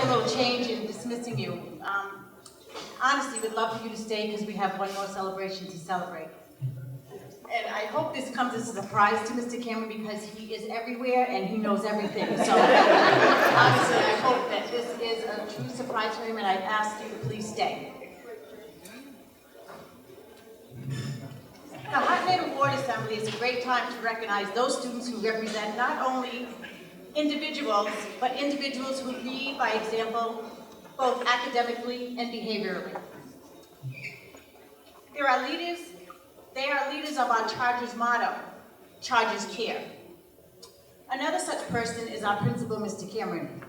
make a little change in dismissing you. Honestly, we'd love for you to stay because we have one more celebration to celebrate. And I hope this comes as a surprise to Mr. Cameron because he is everywhere and he knows everything. So honestly, I hope that this is a true surprise for him, and I ask you to please stay. The Heartland Award Assembly is a great time to recognize those students who represent not only individuals, but individuals who lead by example, both academically and behaviorally. They are leaders of our Charter's motto, Chargers Care. Another such person is our principal, Mr. Cameron.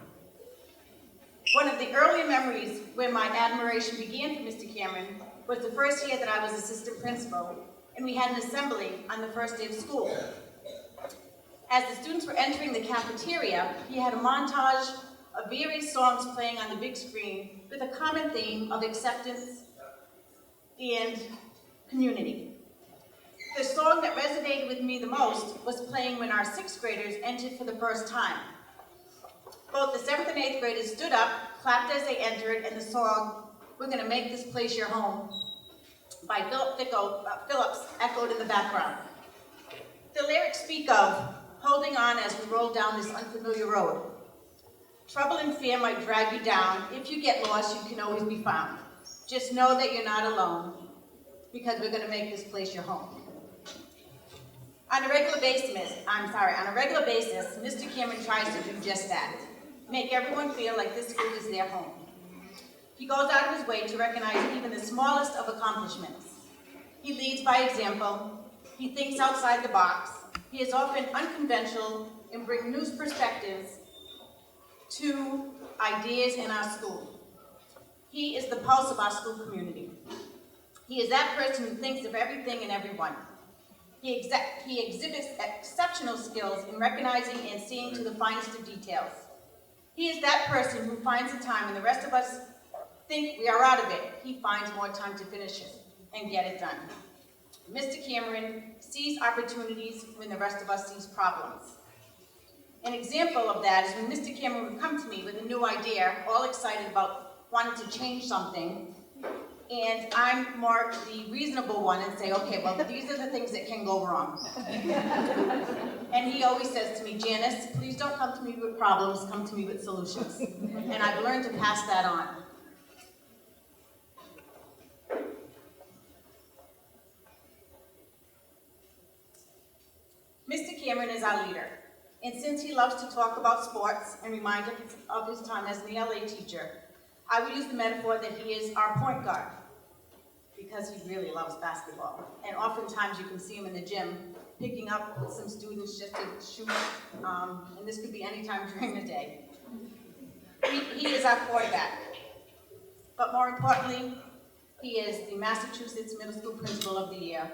One of the early memories when my admiration began for Mr. Cameron was the first year that I was assistant principal, and we had an assembly on the first day of school. As the students were entering the cafeteria, he had a montage of various songs playing on the big screen with a common theme of acceptance and community. The song that resonated with me the most was playing when our 6th graders entered for the first time. Both the 7th and 8th graders stood up, clapped as they entered, and the song, "We're Gonna Make This Place Your Home," by Phillips echoed in the background. The lyrics speak of holding on as we roll down this unfamiliar road. Trouble and fear might drag you down. If you get lost, you can always be found. Just know that you're not alone, because we're going to make this place your home. On a regular basis, Mr. Cameron tries to do just that. Make everyone feel like this school is their home. He goes out of his way to recognize even the smallest of accomplishments. He leads by example. He thinks outside the box. He is often unconventional and brings new perspectives to ideas in our school. He is the pulse of our school community. He is that person who thinks of everything and everyone. He exhibits exceptional skills in recognizing and seeing to the finest of details. He is that person who finds the time when the rest of us think we are out of it. He finds more time to finish it and get it done. Mr. Cameron sees opportunities when the rest of us sees problems. An example of that is when Mr. Cameron would come to me with a new idea, all excited about wanting to change something, and I'm more the reasonable one and say, okay, well, these are the things that can go wrong. And he always says to me, Janice, please don't come to me with problems, come to me with solutions. And I've learned to pass that on. Mr. Cameron is our leader, and since he loves to talk about sports and remind us of his time as an ELA teacher, I will use the metaphor that he is our point guard, because he really loves basketball. And oftentimes you can see him in the gym picking up with some students just to shoot, and this could be any time during the day. He is our quarterback, but more importantly, he is the Massachusetts Middle School Principal of the Year.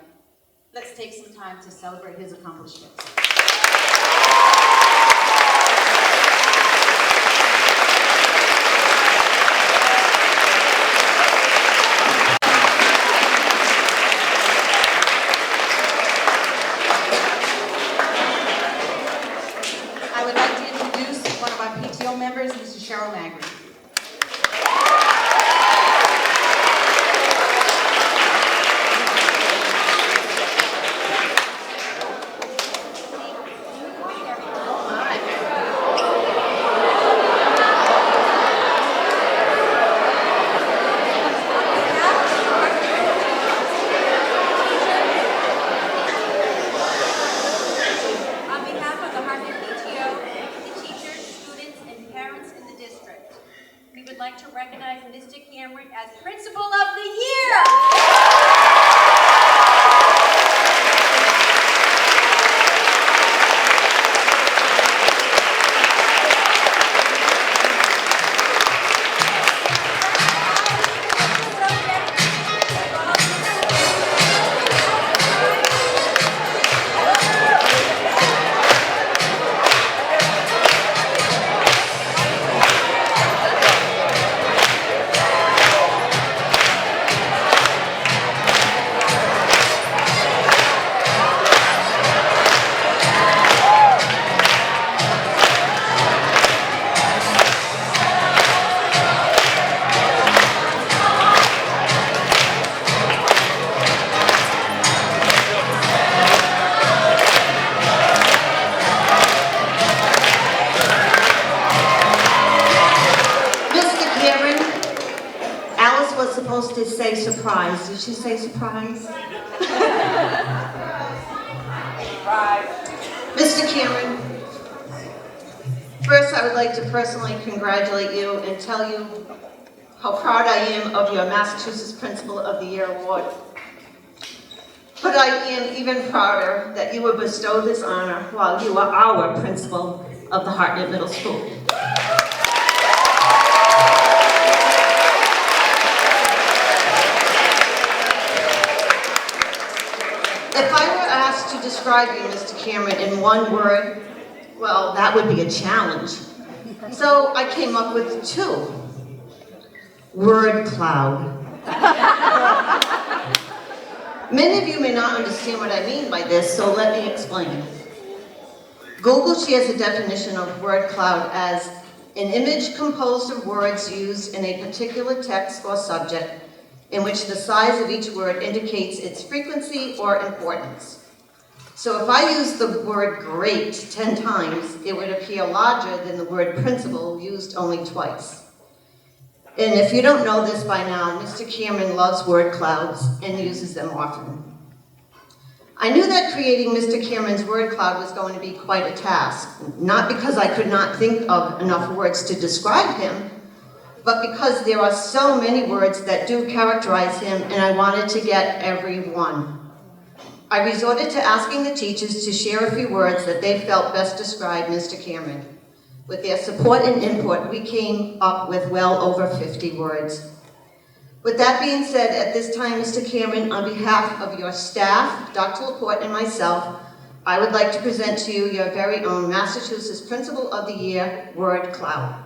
Let's take some time to celebrate his accomplishments. I would like to introduce one of our PTO members, Mrs. Cheryl Magri. say surprise. Did she say surprise? Mr. Cameron, first I would like to personally congratulate you and tell you how proud I am of your Massachusetts Principal of the Year award. But I am even prouder that you were bestowed this honor while you were our principal of the Hartnett Middle School. If I were asked to describe you, Mr. Cameron, in one word, well, that would be a challenge. So I came up with two. Word cloud. Many of you may not understand what I mean by this, so let me explain. Google shares a definition of word cloud as an image composed of words used in a particular text or subject in which the size of each word indicates its frequency or importance. So if I use the word great 10 times, it would appear larger than the word principal used only twice. And if you don't know this by now, Mr. Cameron loves word clouds and uses them often. I knew that creating Mr. Cameron's word cloud was going to be quite a task, not because I could not think of enough words to describe him, but because there are so many words that do characterize him, and I wanted to get every one. I resorted to asking the teachers to share a few words that they felt best described Mr. Cameron. With their support and input, we came up with well over 50 words. With that being said, at this time, Mr. Cameron, on behalf of your staff, Dr. LaPorte, and myself, I would like to present to you your very own Massachusetts Principal of the Year word cloud.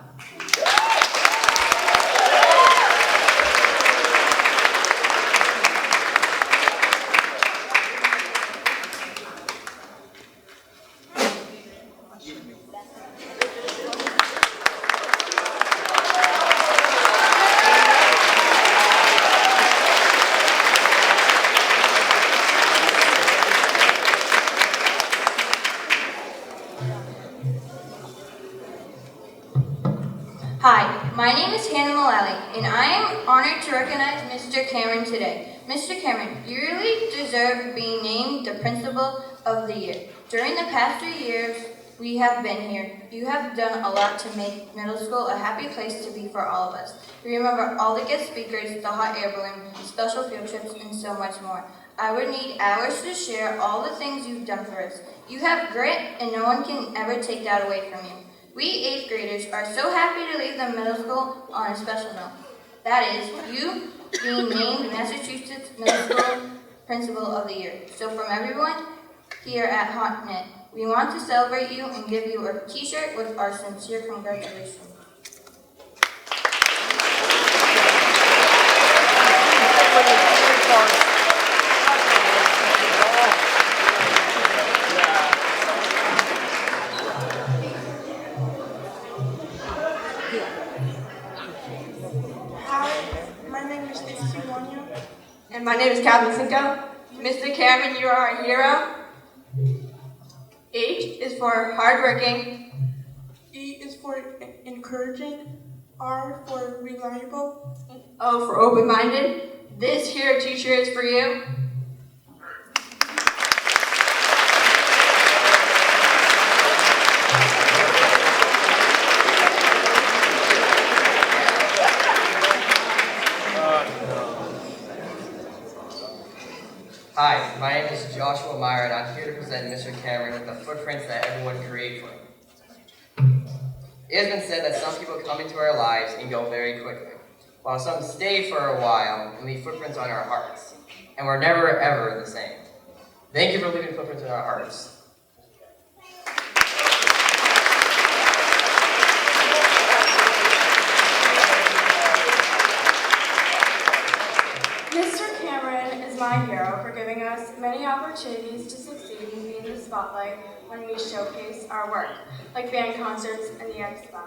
Hi, my name is Hannah Mullally, and I am honored to recognize Mr. Cameron today. Mr. Cameron, you really deserve being named the Principal of the Year. During the past 3 years we have been here, you have done a lot to make middle school a happy place to be for all of us. We remember all the guest speakers, the hot air balloon, special field trips, and so much more. I would need hours to share all the things you've done for us. You have grit, and no one can ever take that away from you. We 8th graders are so happy to leave the middle school on a special note. That is, you being named Massachusetts Middle School Principal of the Year. So from everyone here at Hartnett, we want to celebrate you and give you a t-shirt with our sincere congratulations. And my name is Calvin Cinco. Mr. Cameron, you are our hero. H is for hardworking. E is for encouraging. R for reliable. And O for open-minded. This here t-shirt is for you. Hi, my name is Joshua Meyer, and I'm here to present Mr. Cameron with the footprints that everyone creates for him. It has been said that some people come into our lives and go very quickly, while some stay for a while and leave footprints on our hearts. And we're never, ever the same. Thank you for leaving footprints in our hearts. Mr. Cameron is my hero for giving us many opportunities to succeed and be in the spotlight when we showcase our work, like band concerts and the Expo.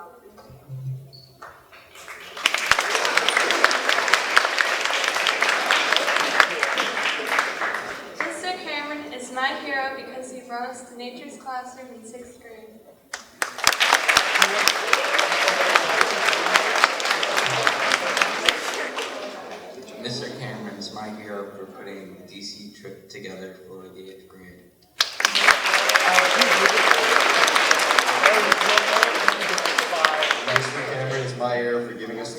Mr. Cameron is my hero because he brought us to nature's classroom in 6th grade. Mr.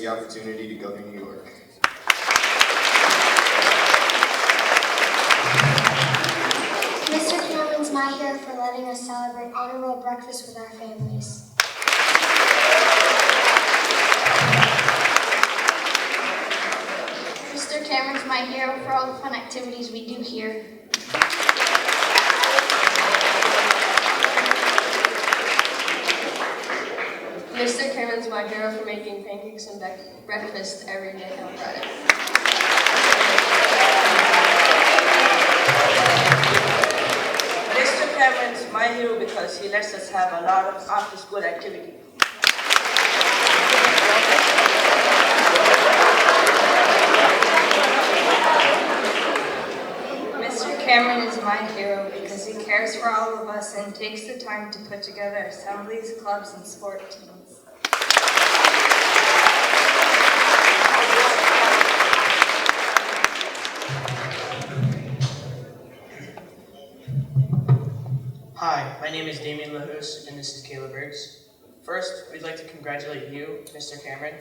the opportunity to go to New York. Mr. Cameron's my hero for letting us celebrate honor roll breakfast with our families. Mr. Cameron's my hero for all the fun activities we do here. Mr. Cameron's my hero for making pancakes and breakfast every day on Friday. Mr. Cameron's my hero because he lets us have a lot of after-school activity. Mr. Cameron is my hero because he cares for all of us and takes the time to put together assemblies, clubs, and sport teams. Hi, my name is Damian Lahus, and this is Kayla Briggs. First, we'd like to congratulate you, Mr. Cameron.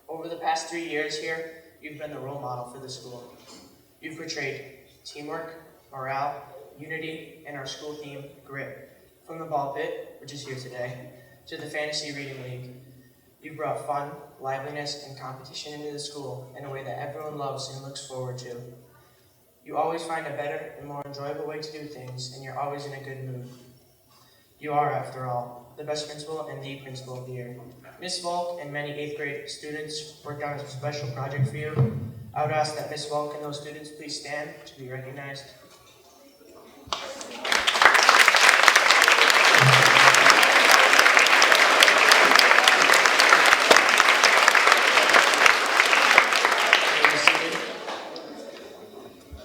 Over the past 3 years here, you've been the role model for the school. You've portrayed teamwork, morale, unity, and our school theme, grit. From the ball pit, which is here today, to the Fantasy Reading League. You've brought fun, liveliness, and competition into the school in a way that everyone loves and looks forward to. You always find a better and more enjoyable way to do things, and you're always in a good mood. You are, after all, the best principal and the principal of the year. Miss Volk and many 8th grade students worked on a special project for you. I would ask that Miss Volk and those students please stand to be recognized.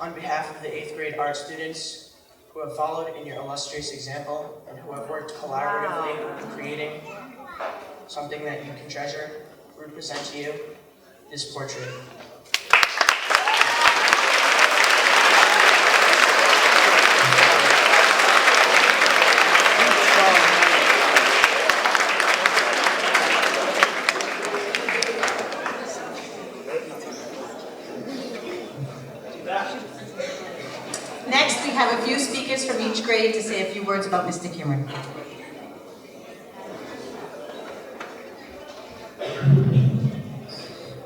On behalf of the 8th grade art students who have followed in your illustrious example and who have worked collaboratively in creating something that you can treasure, we present to you this portrait. Next, we have a few speakers from each grade to say a few words about Mr. Cameron.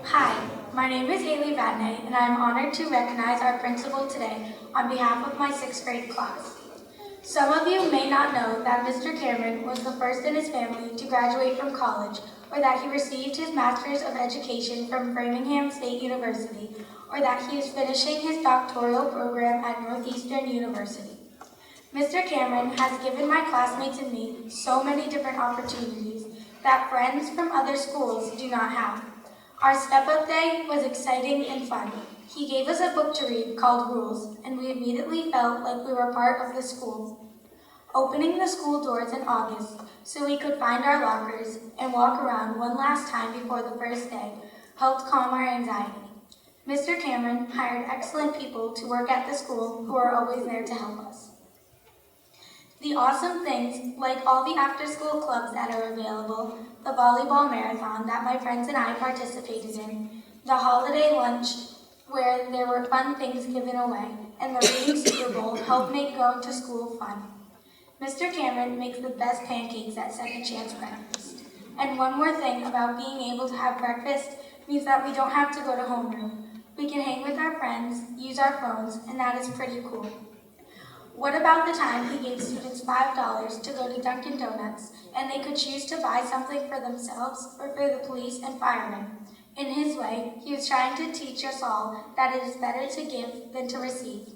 Hi, my name is Haley Vadney, and I am honored to recognize our principal today on behalf of my 6th grade class. Some of you may not know that Mr. Cameron was the first in his family to graduate from college, or that he received his Master's of Education from Framingham State University, or that he is finishing his doctoral program at Northeastern University. Mr. Cameron has given my classmates and me so many different opportunities that friends from other schools do not have. Our step-up day was exciting and fun. He gave us a book to read called Rules, and we immediately felt like we were part of the school. Opening the school doors in August so we could find our lockers and walk around one last time before the first day helped calm our anxiety. Mr. Cameron hired excellent people to work at the school who are always there to help us. The awesome things, like all the after-school clubs that are available, the volleyball marathon that my friends and I participated in, the holiday lunch where there were fun things given away, and the reading Super Bowl helped make going to school fun. Mr. Cameron makes the best pancakes at Second Chance Breakfast. And one more thing about being able to have breakfast means that we don't have to go to homeroom. We can hang with our friends, use our phones, and that is pretty cool. What about the time he gave students $5 to go to Dunkin' Donuts, and they could choose to buy something for themselves or for the police and firemen? In his way, he was trying to teach us all that it is better to give than to receive.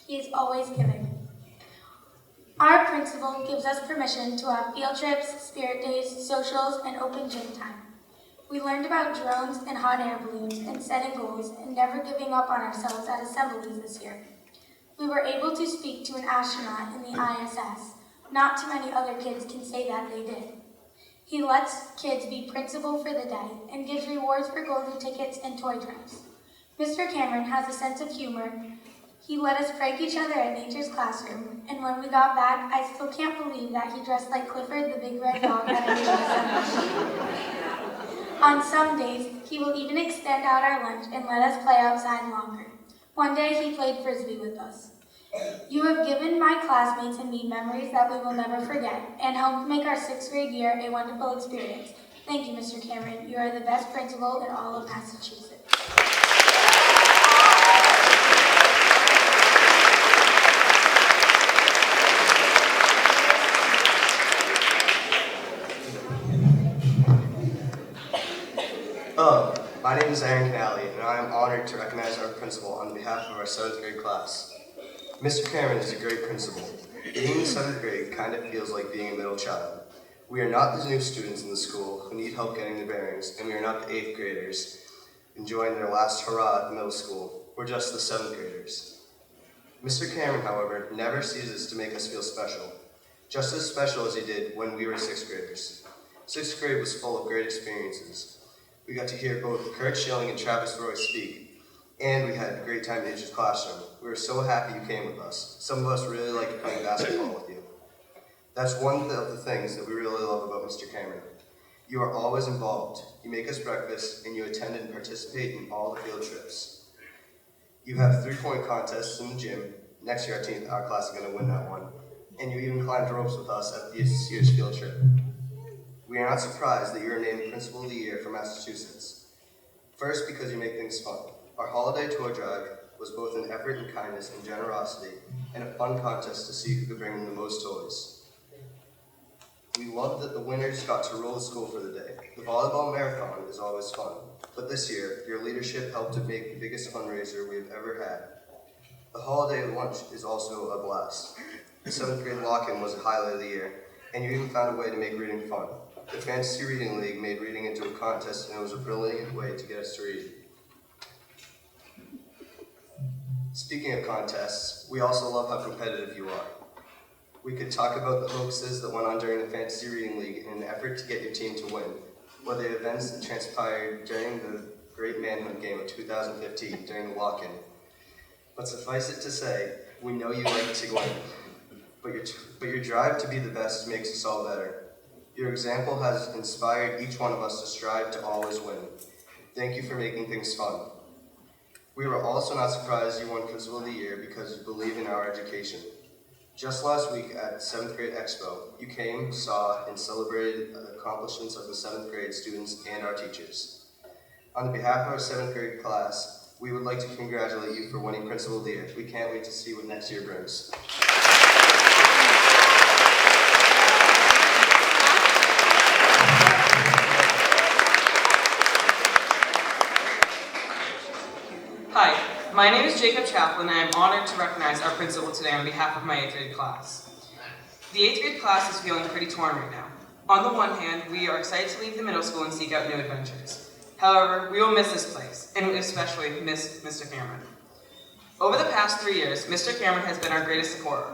He is always giving. Our principal gives us permission to have field trips, spirit days, socials, and open gym time. We learned about drones and hot air balloons and setting goals and never giving up on ourselves at assemblies this year. We were able to speak to an astronaut in the ISS. Not too many other kids can say that they did. He lets kids be principal for the day and gives rewards for golden tickets and toy drives. Mr. Cameron has a sense of humor. He let us prank each other at Nature's Classroom, and when we got back, I still can't believe that he dressed like Clifford the Big Red Dog at a assembly. On some days, he will even extend out our lunch and let us play outside longer. One day, he played Frisbee with us. You have given my classmates and me memories that we will never forget and helped make our 6th grade year a wonderful experience. Thank you, Mr. Cameron. You are the best principal in all of Massachusetts. Hello, my name is Aaron Canali, and I am honored to recognize our principal on behalf of our 7th grade class. Mr. Cameron is a great principal. Being in 7th grade kind of feels like being a middle child. We are not the new students in the school who need help getting their bearings, and we are not the 8th graders enjoying their last hurrah at the middle school. We're just the 7th graders. Mr. Cameron, however, never ceases to make us feel special, just as special as he did when we were 6th graders. 6th grade was full of great experiences. We got to hear both Kurt Schilling and Travis Roy speak, and we had a great time in each classroom. We were so happy you came with us. Some of us really liked playing basketball with you. That's one of the things that we really love about Mr. Cameron. You are always involved. You make us breakfast, and you attend and participate in all the field trips. You have 3-point contests in the gym. Next year, our class is going to win that one. And you even climbed ropes with us at this year's field trip. We are not surprised that you are named Principal of the Year for Massachusetts. First, because you make things fun. Our holiday toy drive was both an effort in kindness and generosity, and a fun contest to see who could bring in the most toys. We loved that the winners got to rule the school for the day. The volleyball marathon is always fun, but this year, your leadership helped to make the biggest fundraiser we've ever had. The holiday lunch is also a blast. The 7th grade lock-in was a highlight of the year, and you even found a way to make reading fun. The Fantasy Reading League made reading into a contest, and it was a brilliant way to get us to read. Speaking of contests, we also love how competitive you are. We could talk about the hoaxes that went on during the Fantasy Reading League in an effort to get your team to win, or the events that transpired during the Great Manhunt Game of 2015 during the lock-in. But suffice it to say, we know you like to win, but your drive to be the best makes us all better. Your example has inspired each one of us to strive to always win. Thank you for making things fun. We were also not surprised you won Principal of the Year because you believe in our education. Just last week at 7th Grade Expo, you came, saw, and celebrated the accomplishments of the 7th grade students and our teachers. On behalf of our 7th grade class, we would like to congratulate you for winning Principal of the Year. We can't wait to see what next year brings. Hi, my name is Jacob Chaplin, and I am honored to recognize our principal today on behalf of my 8th grade class. The 8th grade class is feeling pretty torn right now. On the one hand, we are excited to leave the middle school and seek out new adventures. However, we will miss this place, and especially miss Mr. Cameron. Over the past 3 years, Mr. Cameron has been our greatest supporter,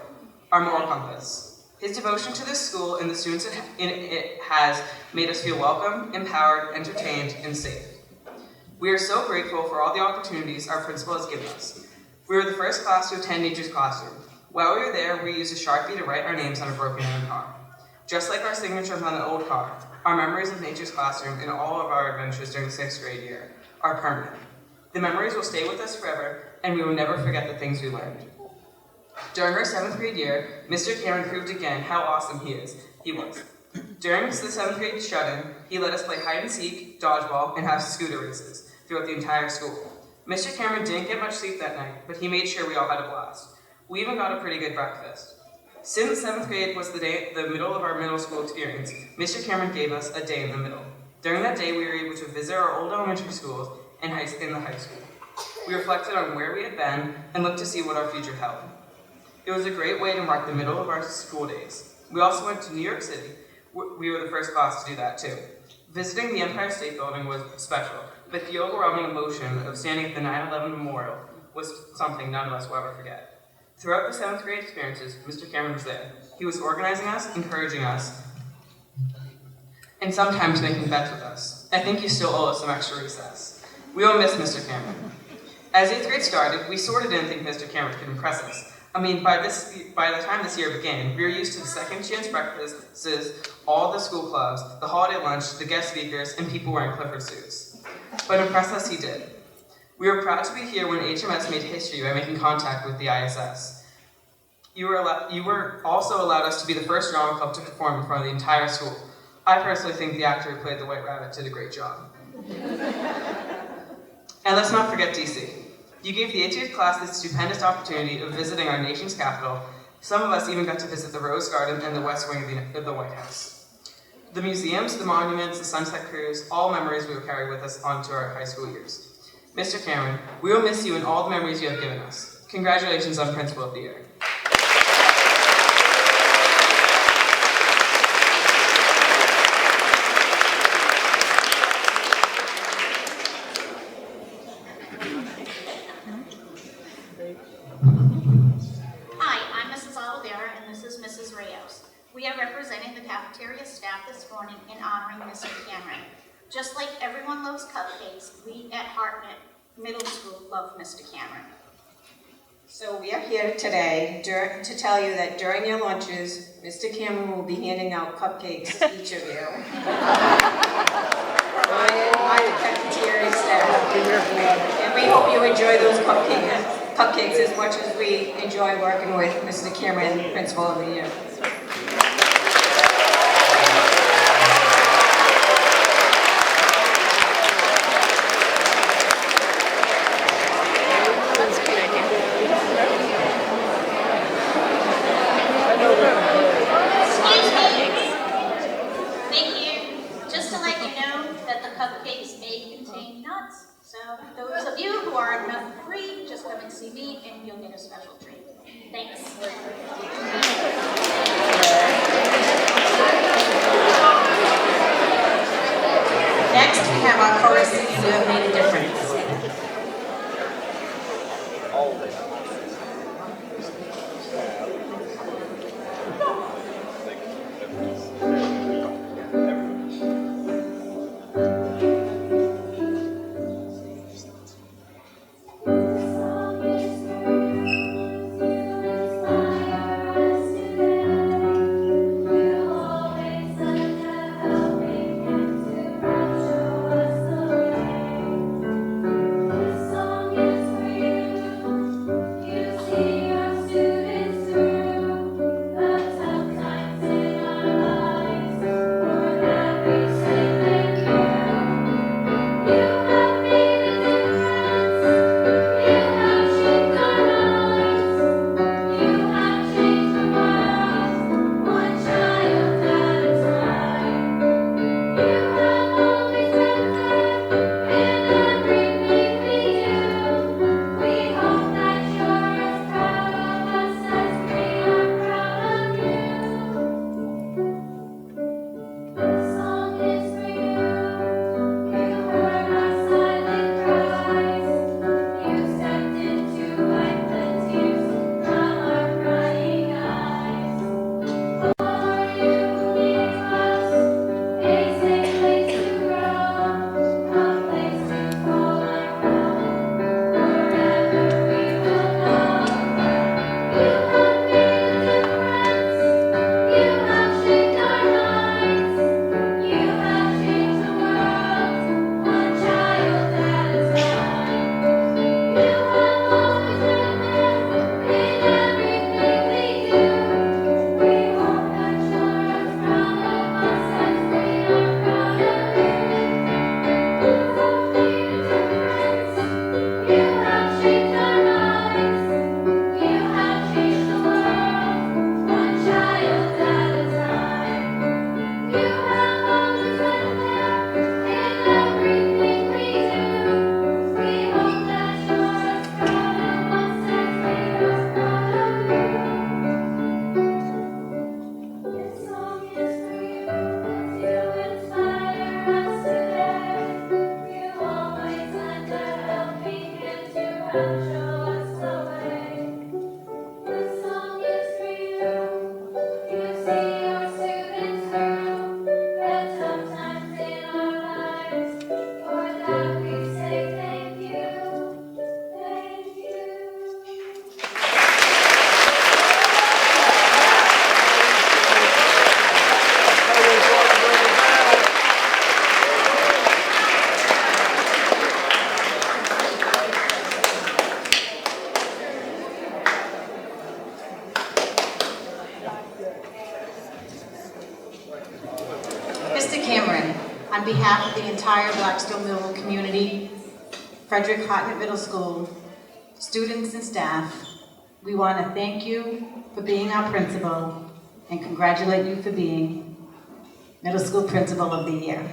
our moral compass. His devotion to this school and the students in it has made us feel welcome, empowered, entertained, and safe. We are so grateful for all the opportunities our principal has given us. We were the first class to attend Nature's Classroom. While we were there, we used a Sharpie to write our names on a broken down car. Just like our signatures on the old car, our memories of Nature's Classroom and all of our adventures during the 6th grade year are permanent. The memories will stay with us forever, and we will never forget the things we learned. During our 7th grade year, Mr. Cameron proved again how awesome he was. During the 7th grade shut-in, he let us play hide and seek, dodgeball, and have scooter races throughout the entire school. Mr. Cameron didn't get much sleep that night, but he made sure we all had a blast. We even got a pretty good breakfast. Since 7th grade was the middle of our middle school experience, Mr. Cameron gave us a day in the middle. During that day, we were able to visit our old elementary schools and in the high school. We reflected on where we had been and looked to see what our future held. It was a great way to mark the middle of our school days. We also went to New York City. We were the first class to do that too. Visiting the Empire State Building was special, but the overwhelming emotion of standing at the 9/11 Memorial was something none of us will ever forget. Throughout the 7th grade experiences, Mr. Cameron was there. He was organizing us, encouraging us, and sometimes making bets with us. I think you still owe us some extra recess. We will miss Mr. Cameron. As 8th grade started, we sort of didn't think Mr. Cameron could impress us, By the time this year began, we were used to the second chance breakfasts, all the school clubs, the holiday lunch, the guest speakers, and people wearing Clifford suits. But impress us he did. We were proud to be here when HMS made history by making contact with the ISS. You were also allowed us to be the first drama club to perform in front of the entire school. I personally think the actor who played the White Rabbit did a great job. And let's not forget DC. You gave the 80th class the stupendous opportunity of visiting our nation's capital. Some of us even got to visit the Rose Garden and the West Wing of the White House. The museums, the monuments, the Sunset Cruise, all memories we will carry with us onto our high school years. Mr. Cameron, we will miss you and all the memories you have given us. Congratulations on Principal of the Year. Hi, I'm Mrs. Oliveira, and this is Mrs. Rios. We are representing the cafeteria staff this morning in honoring Mr. Cameron. Just like everyone loves cupcakes, we at Hartnett Middle School love Mr. Cameron. So we are here today to tell you that during your lunches, Mr. Cameron will be handing out cupcakes to each of you. by the cafeteria staff. And we hope you enjoy those cupcakes as much as we enjoy working with Mr. Cameron, Principal of the Year. Those of you who are nut-free, just come and see me and you'll get a special treat. Thanks. Next, we have our chorus singing "You Have Made a Difference." Cameron, on behalf of the entire Blackstone Middle community, Frederick Hartnett Middle School, students and staff, we want to thank you for being our principal and congratulate you for being Middle School Principal of the Year.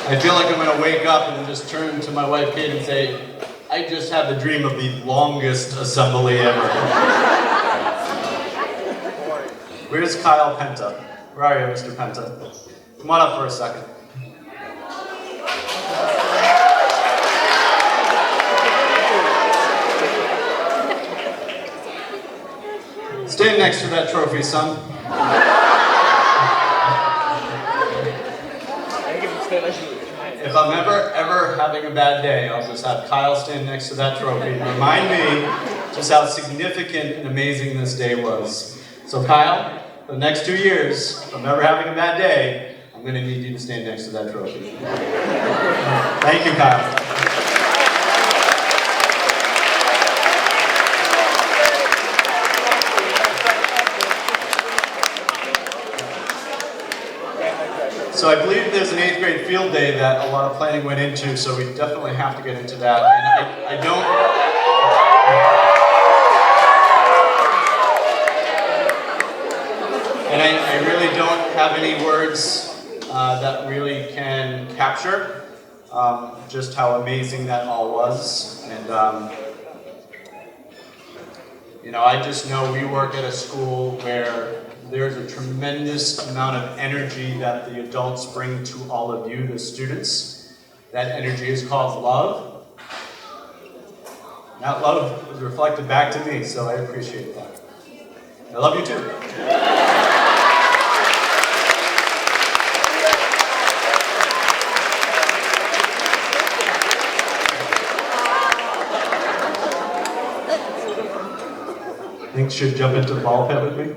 I feel like I'm going to wake up and just turn to my wife Kate and say, I just had the dream of the longest assembly ever. Where's Kyle Penta? Where are you, Mr. Penta? Come on up for a second. Stand next to that trophy, son. If I'm ever having a bad day, I'll just have Kyle stand next to that trophy and remind me just how significant and amazing this day was. So Kyle, for the next 2 years, if I'm ever having a bad day, I'm going to need you to stand next to that trophy. Thank you, Kyle. So I believe there's an 8th grade field day that a lot of planning went into, so we definitely have to get into that. And I really don't have any words that really can capture just how amazing that all was. And you know, I just know we work at a school where there's a tremendous amount of energy that the adults bring to all of you, the students. That energy is called love. That love is reflected back to me, so I appreciate that. I love you too. Think you should jump into the ball pit with me?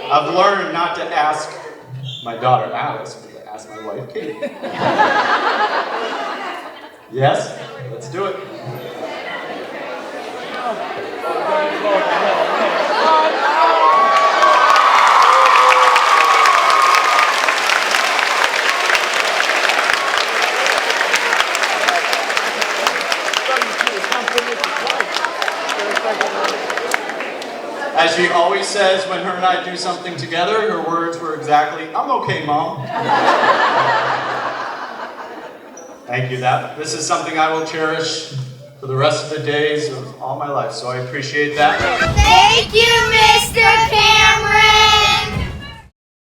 I've learned not to ask my daughter Alice, but to ask my wife Kate. Yes? Let's do it. As she always says when her and I do something together, her words were exactly, "I'm okay, Mom." Thank you. This is something I will cherish for the rest of the days of all my life, so I appreciate that. Thank you!